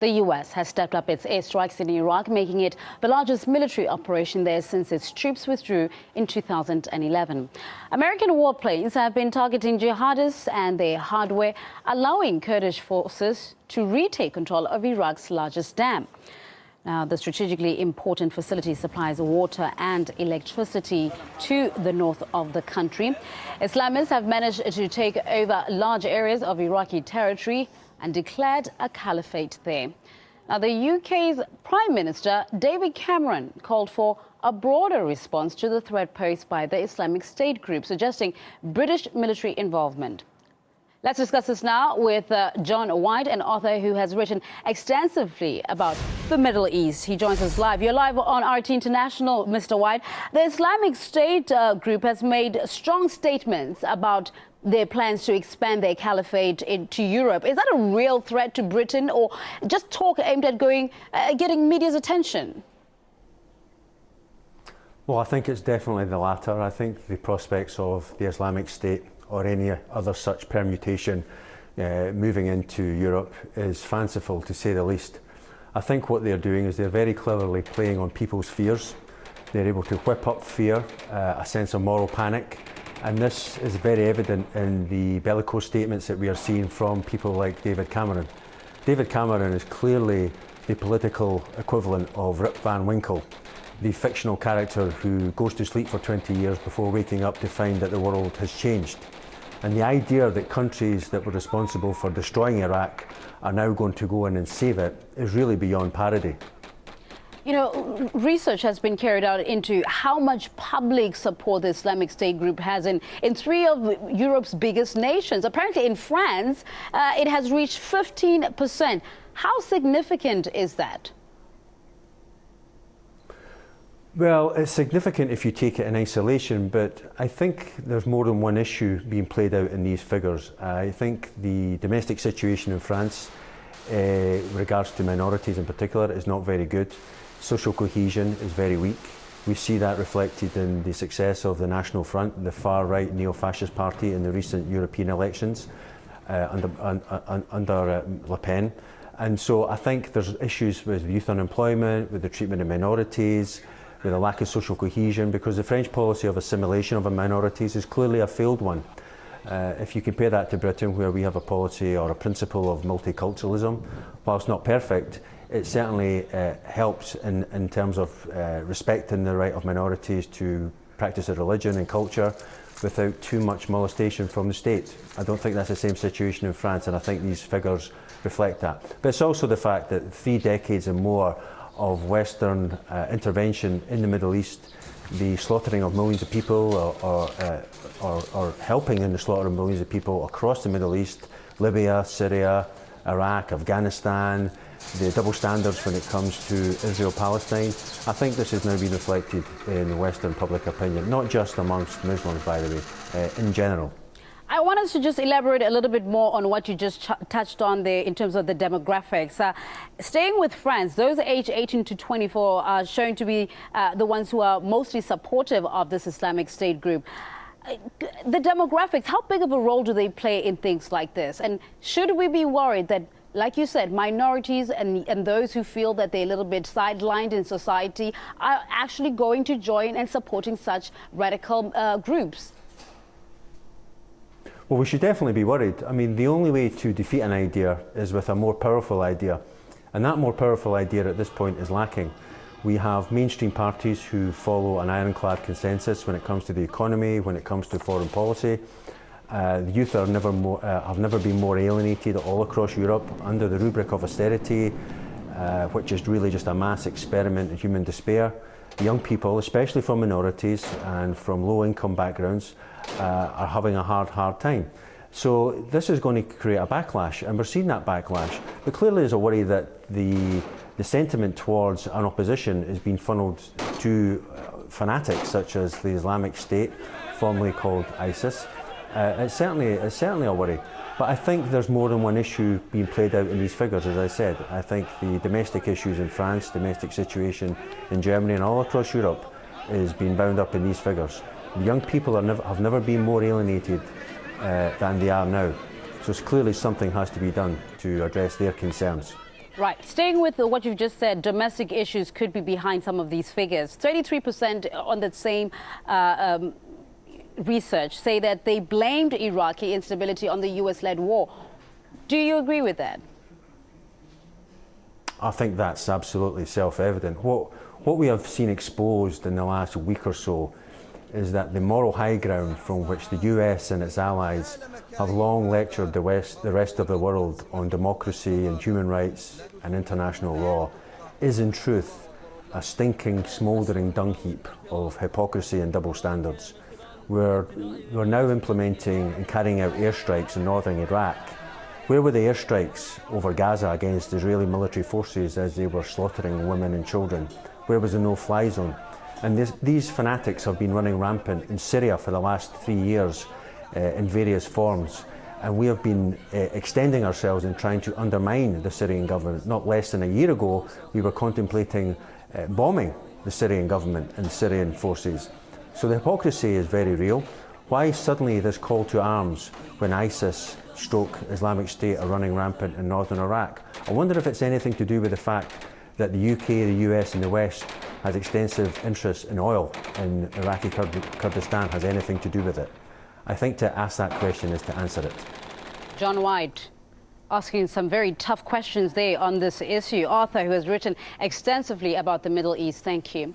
The U.S. has stepped up its airstrikes in Iraq, making it the largest military operation there since its troops withdrew in 2011. American warplanes have been targeting jihadists and their hardware, allowing Kurdish forces to retake control of Iraq's largest dam. Now, the strategically important facility supplies water and electricity to the north of the country. Islamists have managed to take over large areas of Iraqi territory and declared a caliphate there. Now, the UK's Prime Minister, David Cameron, called for a broader response to the threat posed by the Islamic State group, suggesting British military involvement. Let's discuss this now with John White, an author who has written extensively about the Middle East. He joins us live. You're live on RT International, Mr. White. The Islamic State group has made strong statements about their plans to expand their caliphate into Europe. Is that a real threat to Britain, or just talk aimed at getting media's attention? Well, I think it's definitely the latter. I think the prospects of the Islamic State or any other such permutation moving into Europe is fanciful, to say the least. I think what they're doing is they're very cleverly playing on people's fears. They're able to whip up fear, a sense of moral panic, and this is very evident in the bellicose statements that we are seeing from people like David Cameron. David Cameron is clearly the political equivalent of Rip Van Winkle, the fictional character who goes to sleep for 20 years before waking up to find that the world has changed. And the idea that countries that were responsible for destroying Iraq are now going to go in and save it is really beyond parody. You know, research has been carried out into how much public support the Islamic State group has in three of Europe's biggest nations. Apparently in France, it has reached 15%. How significant is that? Well, it's significant if you take it in isolation, but I think there's more than one issue being played out in these figures. I think the domestic situation in France, with regards to minorities in particular, is not very good. Social cohesion is very weak. We see that reflected in the success of the National Front, the far-right neo-fascist party, in the recent European elections under Le Pen. And so I think there's issues with youth unemployment, with the treatment of minorities, with a lack of social cohesion, because the French policy of assimilation of minorities is clearly a failed one. If you compare that to Britain, where we have a policy or a principle of multiculturalism, whilst not perfect, it certainly helps in terms of respecting the right of minorities to practice their religion and culture without too much molestation from the state. I don't think that's the same situation in France, and I think these figures reflect that. But it's also the fact that 3 decades and more of Western intervention in the Middle East, the slaughtering of millions of people or helping in the slaughter of millions of people across the Middle East, Libya, Syria, Iraq, Afghanistan, the double standards when it comes to Israel-Palestine. I think this has now been reflected in Western public opinion, not just amongst Muslims, by the way, in general. I want us to just elaborate a little bit more on what you just touched on there in terms of the demographics. Staying with France, those aged 18 to 24 are shown to be the ones who are mostly supportive of this Islamic State group. The demographics, how big of a role do they play in things like this? And should we be worried that, like you said, minorities and those who feel that they're a little bit sidelined in society are actually going to join and supporting such radical groups? Well, we should definitely be worried. I mean, the only way to defeat an idea is with a more powerful idea. And that more powerful idea at this point is lacking. We have mainstream parties who follow an ironclad consensus when it comes to the economy, when it comes to foreign policy. The youth are have never been more alienated all across Europe under the rubric of austerity, which is really just a mass experiment in human despair. Young people, especially from minorities and from low-income backgrounds, are having a hard time. So this is going to create a backlash, and we're seeing that backlash. But clearly there's a worry that the sentiment towards an opposition is being funneled to fanatics such as the Islamic State, formerly called ISIS. It's certainly a worry. But I think there's more than one issue being played out in these figures, as I said. I think the domestic issues in France, domestic situation in Germany and all across Europe is being bound up in these figures. Young people have never been more alienated than they are now. So clearly something has to be done to address their concerns. Right. Staying with what you've just said, domestic issues could be behind some of these figures. 33% on that same research say that they blamed Iraqi instability on the US-led war. Do you agree with that? I think that's absolutely self-evident. What we have seen exposed in the last week or so is that the moral high ground from which the US and its allies have long lectured the rest of the world on democracy and human rights and international law is in truth a stinking, smouldering dung heap of hypocrisy and double standards. We're now implementing and carrying out airstrikes in northern Iraq. Where were the airstrikes over Gaza against Israeli military forces as they were slaughtering women and children? Where was the no-fly zone? And these fanatics have been running rampant in Syria for the last 3 years in various forms. And we have been extending ourselves in trying to undermine the Syrian government. Not less than a year ago, we were contemplating bombing the Syrian government and Syrian forces. So the hypocrisy is very real. Why suddenly this call to arms when ISIS / Islamic State are running rampant in northern Iraq? I wonder if it's anything to do with the fact that the UK, the US and the West has extensive interests in oil in Iraqi Kurdistan has anything to do with it. I think to ask that question is to answer it. John White, asking some very tough questions there on this issue. Author who has written extensively about the Middle East. Thank you.